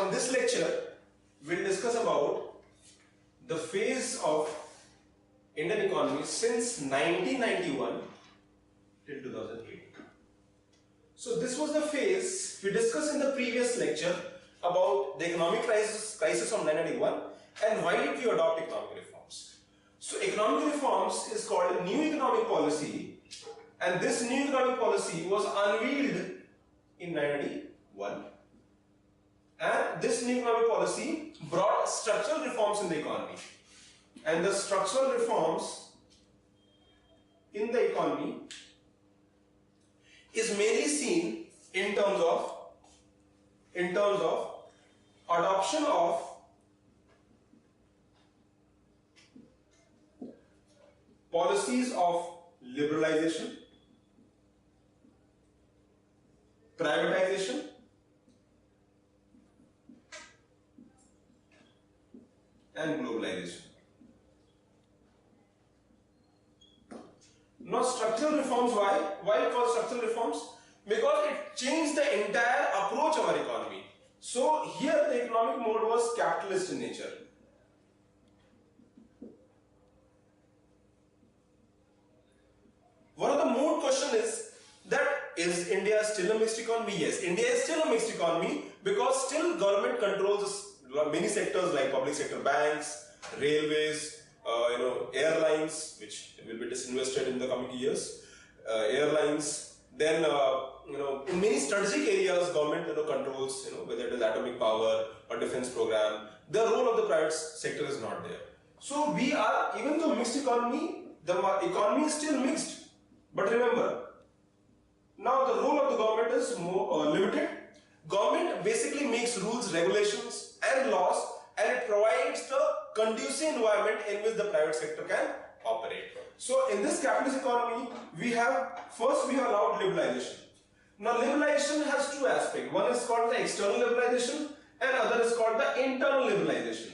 on this lecture, we'll discuss about the phase of Indian economy since 1991 till 2008. So this was the phase we discussed in the previous lecture about the economic crisis of 1991 and why did we adopt economic reforms. So economic reforms is called new economic policy, and this new economic policy was unveiled in 1991. And this new economic policy brought structural reforms in the economy. And the structural reforms in the economy is mainly seen in terms of adoption of policies of liberalization, privatization, and globalization. Now structural reforms, why? Why called structural reforms? Because it changed the entire approach of our economy. So here the economic mode was capitalist in nature. One of the more question is India still a mixed economy? Yes, India is still a mixed economy because still government controls many sectors like public sector banks, railways, airlines, which will be disinvested in the coming years, airlines. Then in many strategic areas, government controls, whether it is atomic power or defense program. The role of the private sector is not there. So we are, even though mixed economy, the economy is still mixed. But remember, now the role of the government is more limited. Government basically makes rules, regulations and laws, and it provides the conducive environment in which the private sector can operate. So in this capitalist economy, first we have allowed liberalization. Now liberalization has two aspects. One is called the external liberalization and other is called the internal liberalization.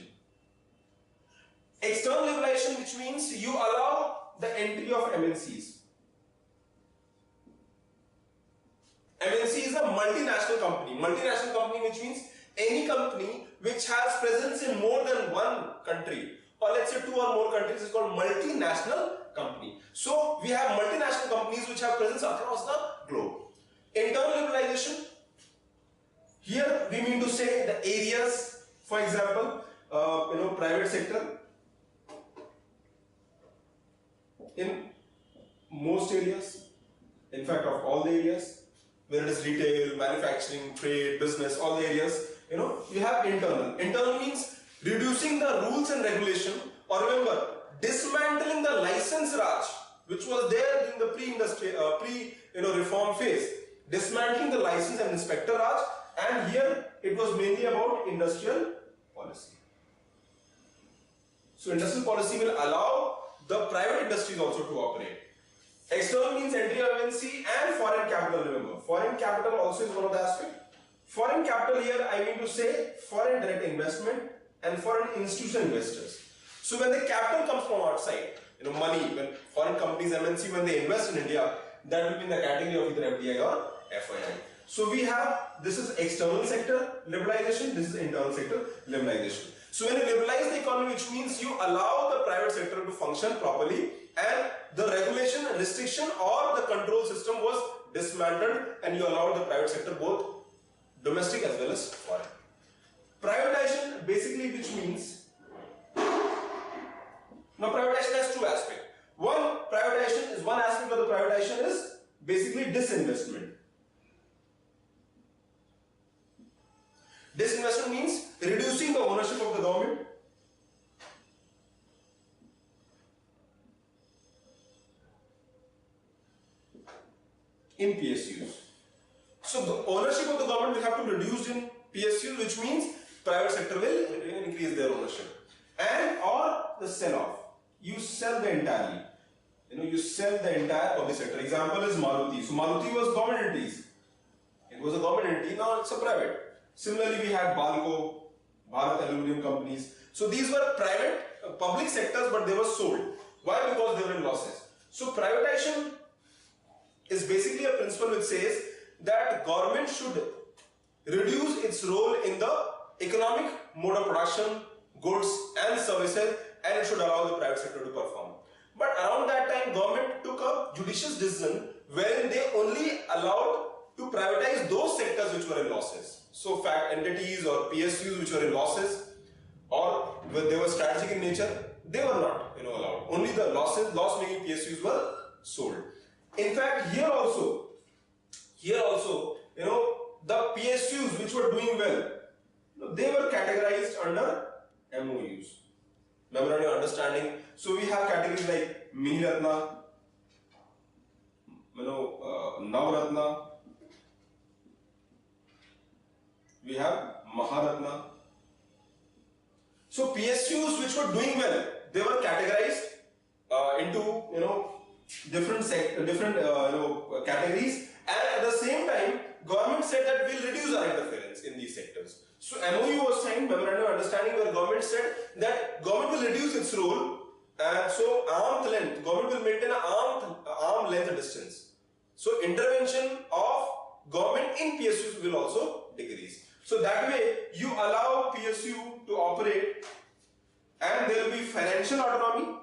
External liberalization, which means you allow the entry of MNCs. MNC is a multinational company. Multinational company, which means any company which has presence in more than one country, or let's say 2 or more countries, is called multinational company. So we have multinational companies which have presence across the globe. Internal liberalization, here we mean to say the areas, for example, private sector in most areas, in fact of all the areas, whether it is retail, manufacturing, trade, business, all the areas, you have internal. Internal means reducing the rules and regulation, or remember, dismantling the license Raj, which was there in the reform phase. Dismantling the license and inspector Raj, and here it was mainly about industrial policy. So industrial policy will allow the private industries also to operate. External means entry of MNC and foreign capital, remember. Foreign capital also is one of the aspects. Foreign capital here, I mean to say foreign direct investment and foreign institutional investors. So when the capital comes from outside, money, when foreign companies, MNC, when they invest in India, that will be in the category of either FDI or FII. So we have, this is external sector liberalization, this is internal sector liberalization. So when you liberalize the economy, which means you allow the private sector to function properly, and the regulation, restriction or the control system was dismantled, and you allowed the private sector, both domestic as well as foreign. Privatization basically, which means, now privatization has two aspects. One aspect of the privatization is basically disinvestment. Disinvestment means reducing the ownership of the government. In PSUs. So the ownership of the government will have to be reduced in PSUs, which means private sector will increase their ownership. And or the sell-off. You sell the entirely. You sell the entire public sector. Example is Maruti. So Maruti was government entities. It was a government entity, now it's a private. Similarly, we had Balco, Bharat Aluminium companies. So these were private, public sectors, but they were sold. Why? Because they were in losses. So privatization is basically a principle which says that government should reduce its role in the economic mode of production, goods and services, and it should allow the private sector to perform. But around that time, government took a judicious decision wherein they only allowed to privatize those sectors which were in losses. So fact entities or PSUs which were in losses or they were strategic in nature, they were not allowed. Only the loss-making PSUs were sold. In fact, here also, the PSUs which were doing well, they were categorized under MOUs, Memorandum of Understanding. So we have categories like Mini Ratna, Navratna, we have Maharatna. So PSUs which were doing well, they were categorized into different categories, and at the same time, government said that we'll reduce our interference in these sectors. So MOU was signed, Memorandum of Understanding, where government said that government will reduce its role, and so government will maintain an arm length distance. So intervention of government in PSUs will also decrease. So that way you allow PSU to operate, and there will be financial autonomy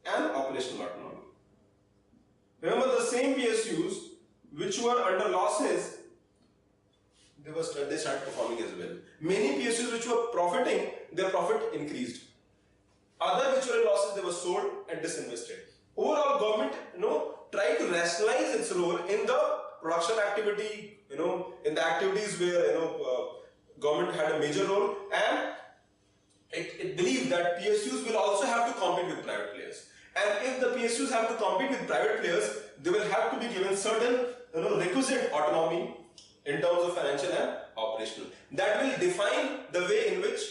and operational autonomy. Remember, the same PSUs which were under losses, they started performing as well. Many PSUs which were profiting, their profit increased. Other which were in losses, they were sold and disinvested. Overall, government tried to rationalize its role in the production activity, in the activities where government had a major role, and it believed that PSUs will also have to compete with private players. And if the PSUs have to compete with private players, they will have to be given certain requisite autonomy in terms of financial and operational. That will define the way in which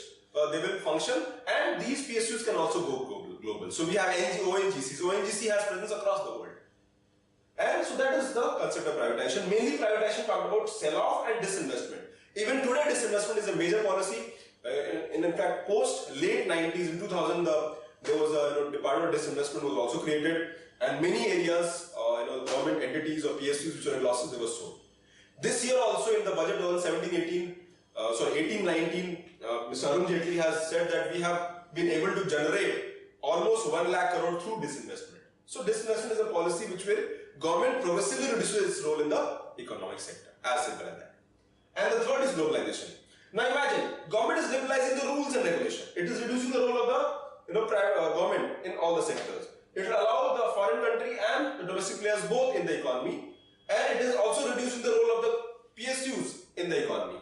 they will function, and these PSUs can also go global. So we have ONGCs. ONGC has presence across the world. And so that is the concept of privatization. Mainly privatization talked about sell-off and disinvestment. Even today, disinvestment is a major policy. In fact, post late 90s, in 2000, there was a Department of Disinvestment was also created, and many areas, government entities or PSUs which were in losses, they were sold. This year also in the budget 2017-18, 18-19, Mr. Arun Jaitley has said that we have been able to generate almost 1 lakh crore through disinvestment. So disinvestment is a policy which will government progressively reduces its role in the economic sector, as simple as that. And the third is globalization. Now imagine, government is liberalizing the rules and regulation. It is reducing the role of the private government in all the sectors. It will allow the foreign country and the domestic players both in the economy, and it is also reducing the role of the PSUs in the economy.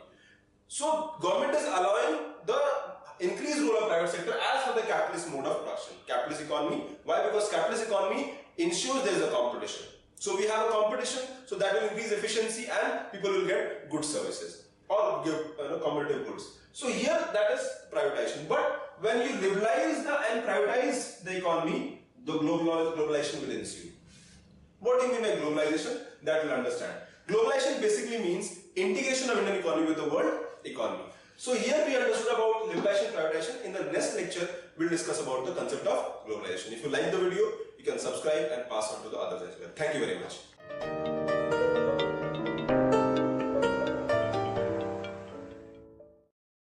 So government is allowing the increased role of private sector as per the capitalist mode of production, capitalist economy. Why? Because capitalist economy ensures there is a competition. So we have a competition, so that will increase efficiency and people will get good services or give competitive goods. So here that is privatization. But when you liberalize and privatize the economy, the globalization will ensue. What do you mean by globalization? That we'll understand. Globalization basically means integration of Indian economy with the world economy. So here we understood about liberalization, privatization. In the next lecture, we'll discuss about the concept of globalization. If you like the video, you can subscribe and pass on to the others as well. Thank you very much.